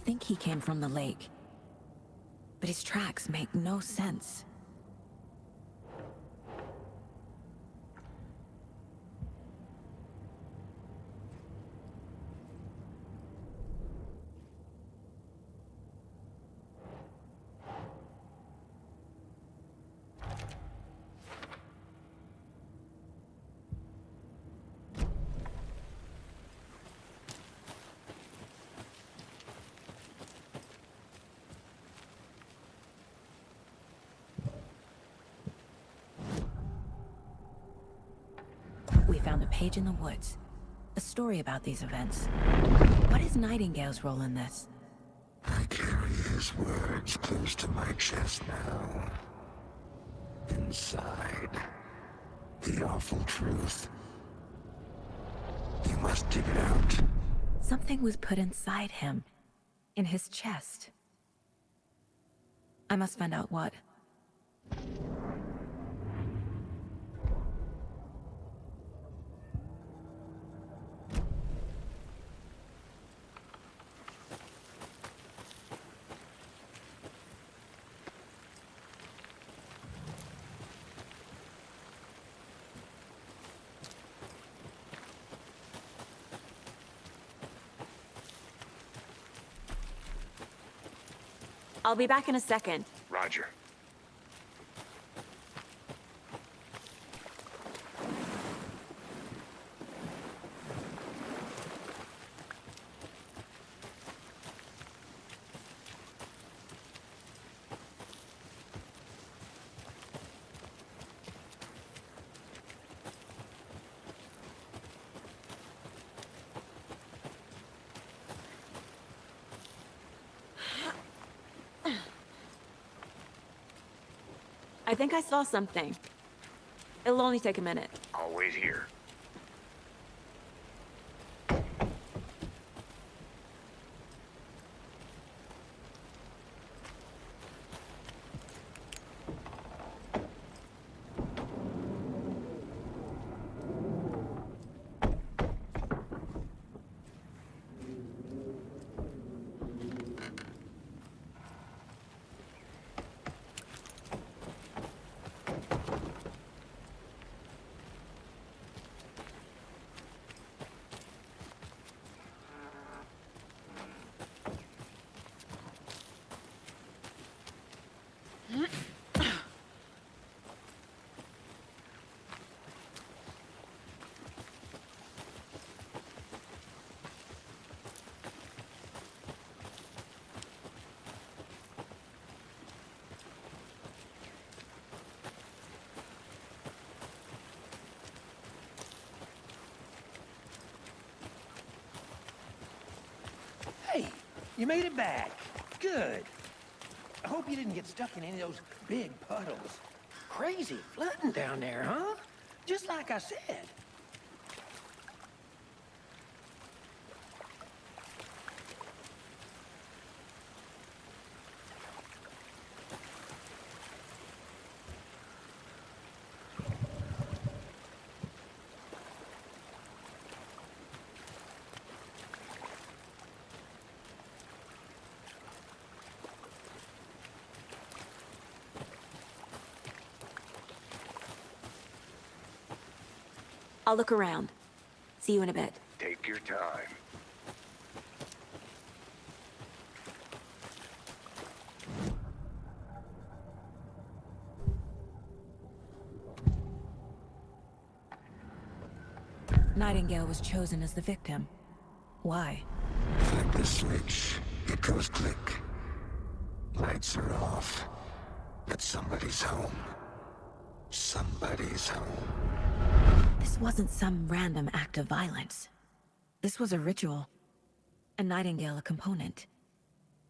think he came from the lake. But his tracks make no sense. We found a page in the woods. A story about these events. What is Nightingale's role in this? I carry his words close to my chest now. Inside, the awful truth. You must dig it out. Something was put inside him. In his chest. I must find out what. I'll be back in a second. Roger. I think I saw something. It'll only take a minute. I'll wait here. Hey, you made it back. Good. I hope you didn't get stuck in any of those big puddles. Crazy flooding down there, huh? Just like I said. I'll look around. See you in a bit. Take your time. Nightingale was chosen as the victim. Why? Flip the switch, it goes click. Lights are off. But somebody's home. Somebody's home. This wasn't some random act of violence. This was a ritual. And Nightingale a component.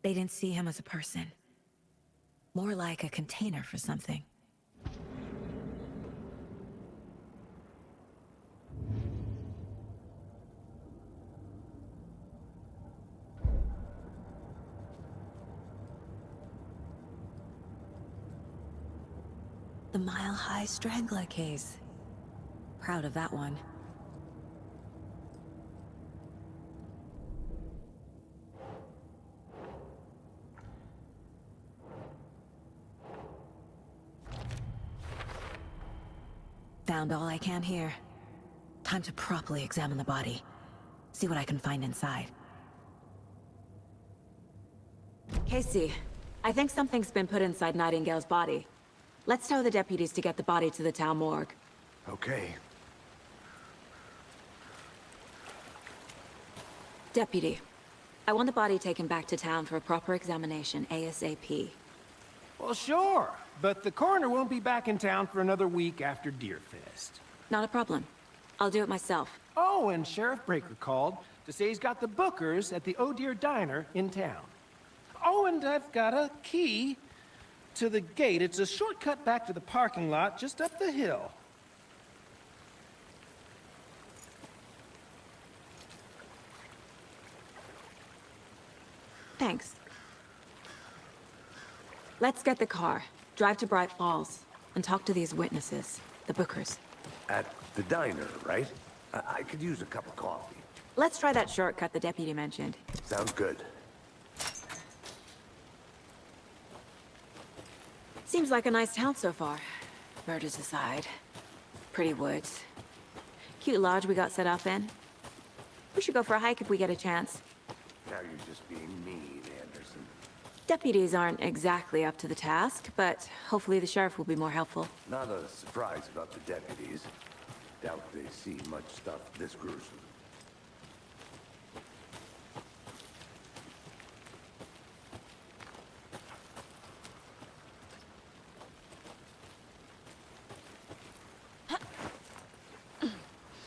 They didn't see him as a person. More like a container for something. The Mile High Strangler case. Proud of that one. found all I can here. Time to properly examine the body. See what I can find inside. Casey, I think something's been put inside Nightingale's body. Let's tell the deputies to get the body to the town morgue. Okay. Deputy, I want the body taken back to town for a proper examination, ASAP. Well, sure, but the coroner won't be back in town for another week after Deerfest. Not a problem. I'll do it myself. Oh, and Sheriff Breaker called to say he's got the Bookers at the Oh Dear Diner in town. Oh, and I've got a key to the gate. It's a shortcut back to the parking lot just up the hill. Thanks. Let's get the car, drive to Bright Falls, and talk to these witnesses, the Bookers. At the diner, right? I could use a cup of coffee. Let's try that shortcut the deputy mentioned. Sounds good. Seems like a nice town so far. Murders aside. Pretty woods. Cute lodge we got set up in. We should go for a hike if we get a chance. Now you're just being mean, Anderson. Deputies aren't exactly up to the task, but hopefully the sheriff will be more helpful. Not a surprise about the deputies. Doubt they see much stuff this gruesome.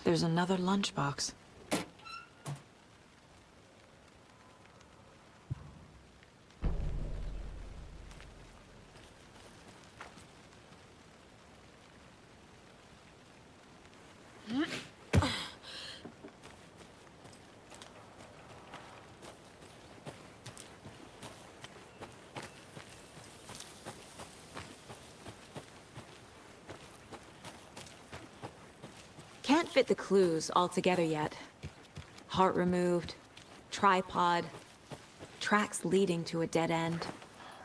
There's another lunchbox. Can't fit the clues all together yet. Heart removed, tripod, tracks leading to a dead end.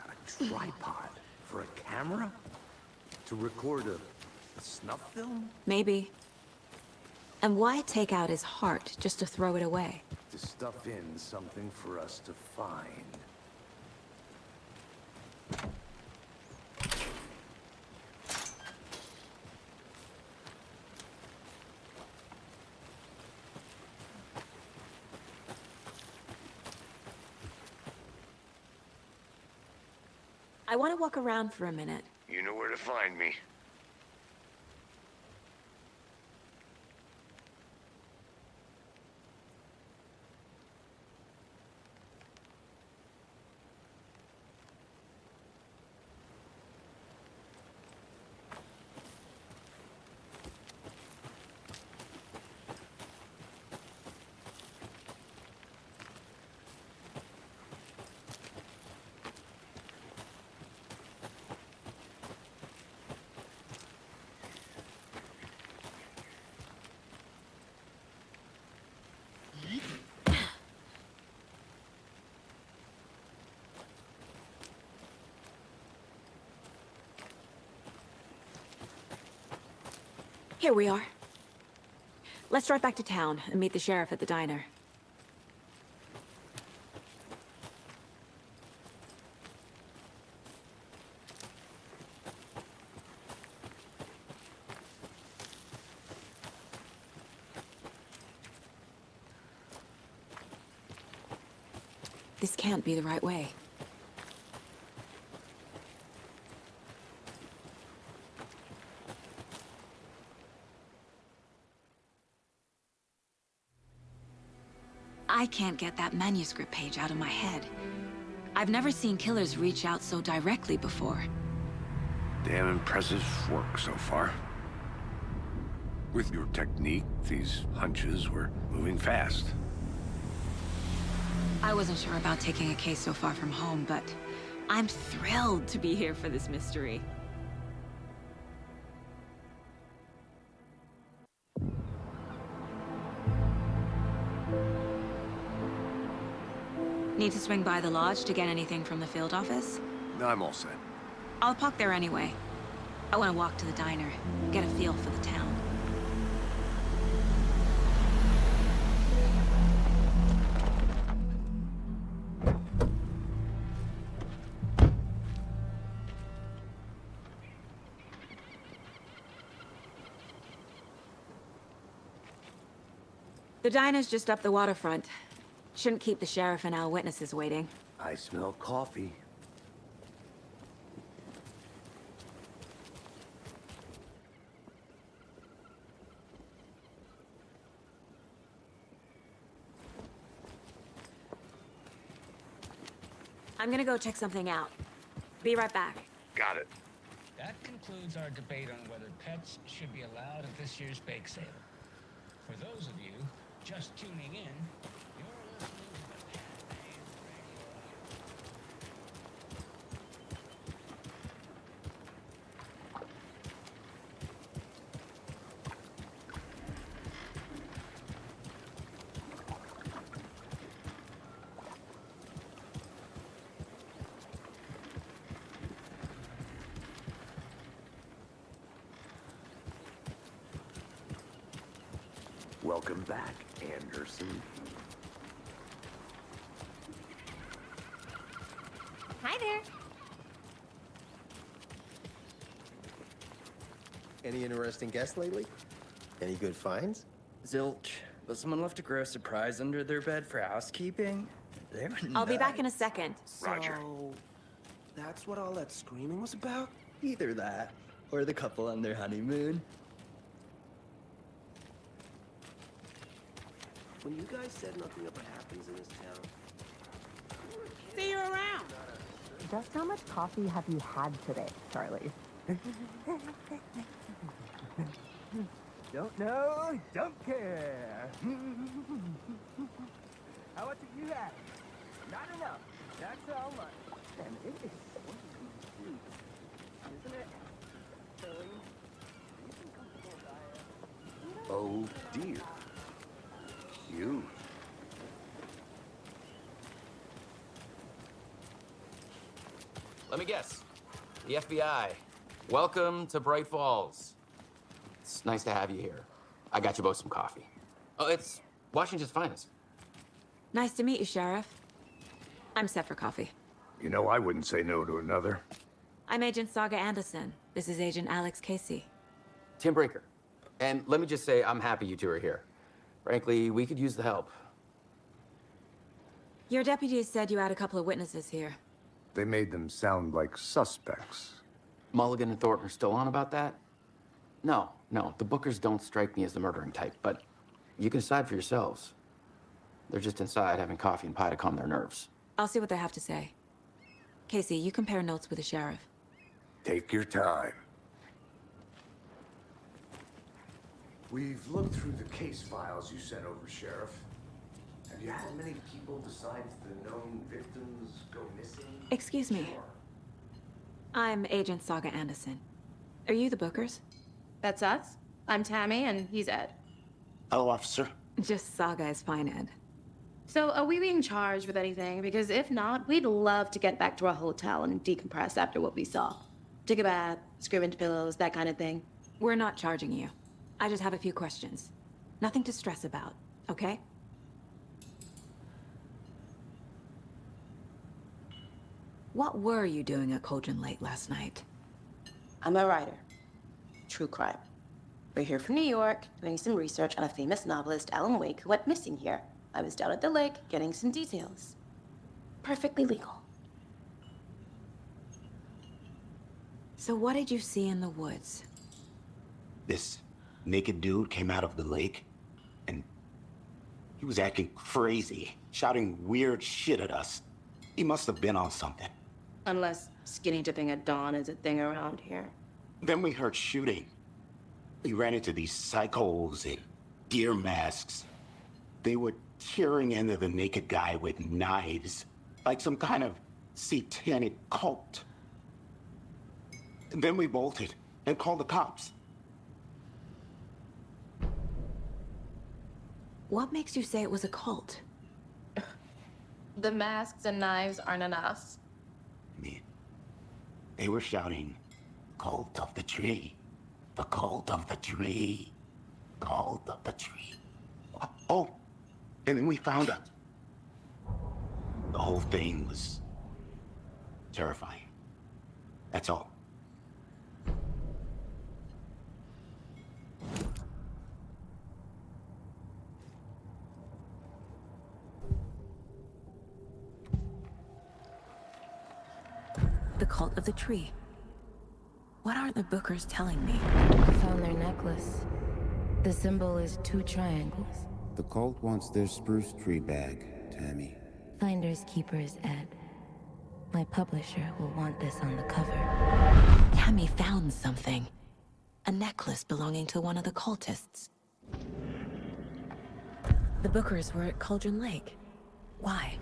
A tripod? For a camera? To record a snuff film? Maybe. And why take out his heart just to throw it away? To stuff in something for us to find. I want to walk around for a minute. You know where to find me. Here we are. Let's drive back to town and meet the sheriff at the diner. This can't be the right way. I can't get that manuscript page out of my head. I've never seen killers reach out so directly before. Damn impressive work so far. With your technique, these hunches were moving fast. I wasn't sure about taking a case so far from home, but I'm thrilled to be here for this mystery. Need to swing by the lodge to get anything from the field office? I'm all set. I'll park there anyway. I want to walk to the diner, get a feel for the town. The diner's just up the waterfront. Shouldn't keep the sheriff and our witnesses waiting. I smell coffee. I'm gonna go check something out. Be right back. Got it. That concludes our debate on whether pets should be allowed at this year's bake sale. For those of you just tuning in, you're listening to the Pet Name Radio. Welcome back, Anderson. Hi there. Any interesting guests lately? Any good finds? Zilch, but someone left a gross surprise under their bed for housekeeping? They were I'll be back in a nice. second. Roger. So, that's what all that screaming was about? Either that, or the couple on their honeymoon. When you guys said nothing ever happens in this town. See you around. Just how much coffee have you had today, Charlie? Don't know, don't care. How much have you had? Not enough. That's how much. And it is sweet, isn't it? Oh, dear. You. Let me guess. The FBI. Welcome to Bright Falls. It's nice to have you here. I got you both some coffee. Oh, it's Washington's finest. Nice to meet you, Sheriff. I'm set for coffee. You know, I wouldn't say no to another. I'm Agent Saga Anderson. This is Agent Alex Casey. Tim Brinker. And let me just say, I'm happy you two are here. Frankly, we could use the help. Your deputies said you had a couple of witnesses here. They made them sound like suspects. Mulligan and Thornton are still on about that? No, the Bookers don't strike me as the murdering type, but you can decide for yourselves. They're just inside having coffee and pie to calm their nerves. I'll see what they have to say. Casey, you compare notes with the sheriff. Take your time. We've looked through the case files you sent over, Sheriff. Have you had many people besides the known victims go missing? Excuse me. Sure. I'm Agent Saga Anderson. Are you the Bookers? That's us. I'm Tammy, and he's Ed. Hello, officer. Just Saga is fine, Ed. So, are we being charged with anything? Because if not, we'd love to get back to our hotel and decompress after what we saw. Take a bath, scream into pillows, that kind of thing. We're not charging you. I just have a few questions. Nothing to stress about, okay? What were you doing at Cauldron Lake last night? I'm a writer. True crime. We're here from New York, doing some research on a famous novelist, Alan Wake, who went missing here. I was down at the lake, getting some details. Perfectly legal. So what did you see in the woods? This naked dude came out of the lake, and he was acting crazy, shouting weird shit at us. He must have been on something. Unless skinny dipping at dawn is a thing around here. Then we heard shooting. We ran into these psychos in deer masks. They were tearing into the naked guy with knives, like some kind of satanic cult. And then we bolted and called the cops. What makes you say it was a cult? The masks and knives aren't enough. I mean, they were shouting, "Cult of the tree, the cult of the tree, cult of the tree." Oh, and then we found out. The whole thing was terrifying. That's all. the cult of the tree. What aren't the Bookers telling me? I found their necklace. The symbol is 2 triangles. The cult wants their spruce tree bag, Tammy. Finders keepers, Ed. My publisher will want this on the cover. Tammy found something. A necklace belonging to one of the cultists. The Bookers were at Cauldron Lake. Why?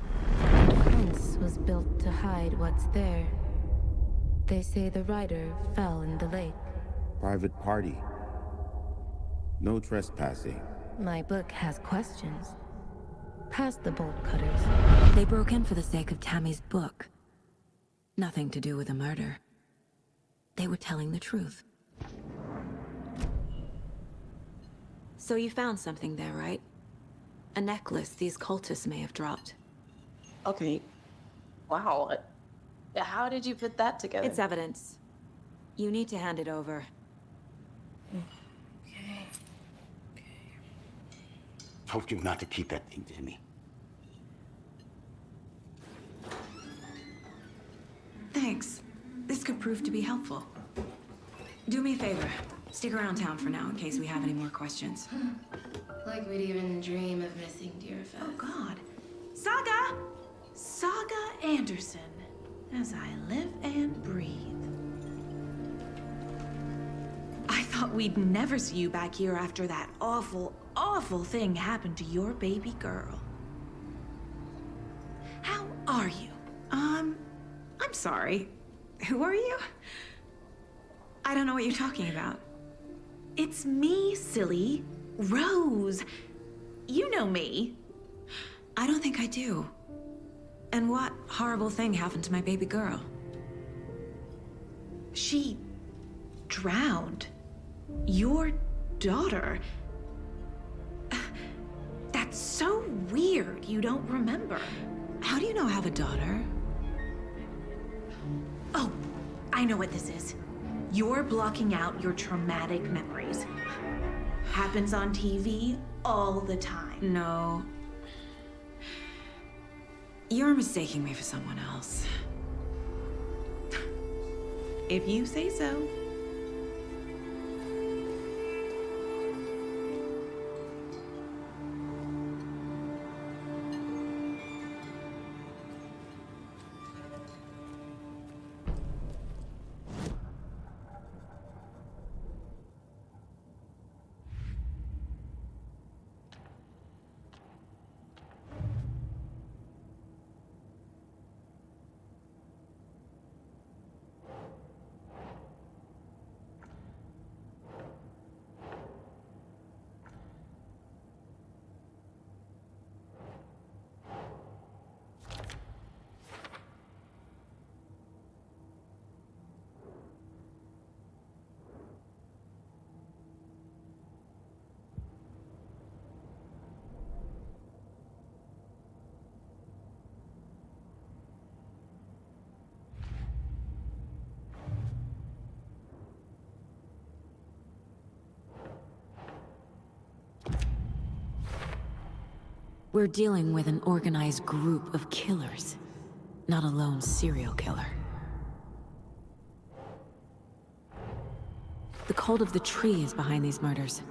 The fence was built to hide what's there. They say the rider fell in the lake. Private party. No trespassing. My book has questions. Past the bolt cutters. They broke in for the sake of Tammy's book. Nothing to do with a murder. They were telling the truth. So you found something there, right? A necklace these cultists may have dropped. Okay. Wow. How did you put that together? It's evidence. You need to hand it over. Okay. Told you not to keep that thing, Tammy. Thanks. This could prove to be helpful. Do me a favor. Stick around town for now in case we have any more questions. Like we'd even dream of missing Deerfest. Oh, God. Saga! Saga Anderson. As I live and breathe. I thought we'd never see you back here after that awful, awful thing happened to your baby girl. How are you? I'm sorry. Who are you? I don't know what you're talking about. It's me, silly. Rose. You know me. I don't think I do. And what horrible thing happened to my baby girl? She drowned. Your daughter. That's so weird you don't remember. How do you know I have a daughter? Oh, I know what this is. You're blocking out your traumatic memories. Happens on TV all the time. No. You're mistaking me for someone else. If you say so. We're dealing with an organized group of killers, not a lone serial killer. The cult of the tree is behind these murders.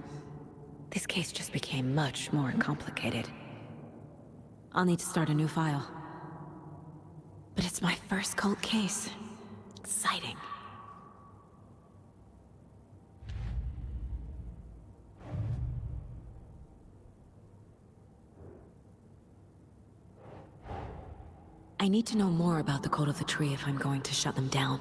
This case just became much more complicated. I'll need to start a new file. But it's my first cult case. Exciting. I need to know more about the cult of the tree if I'm going to shut them down.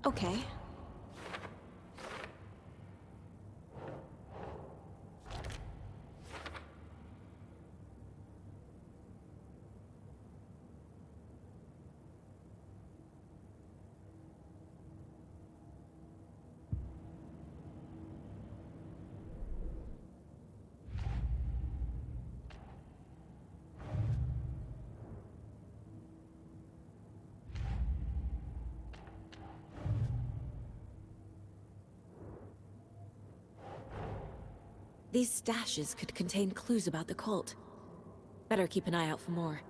Okay. These stashes could contain clues about the cult. Better keep an eye out for more.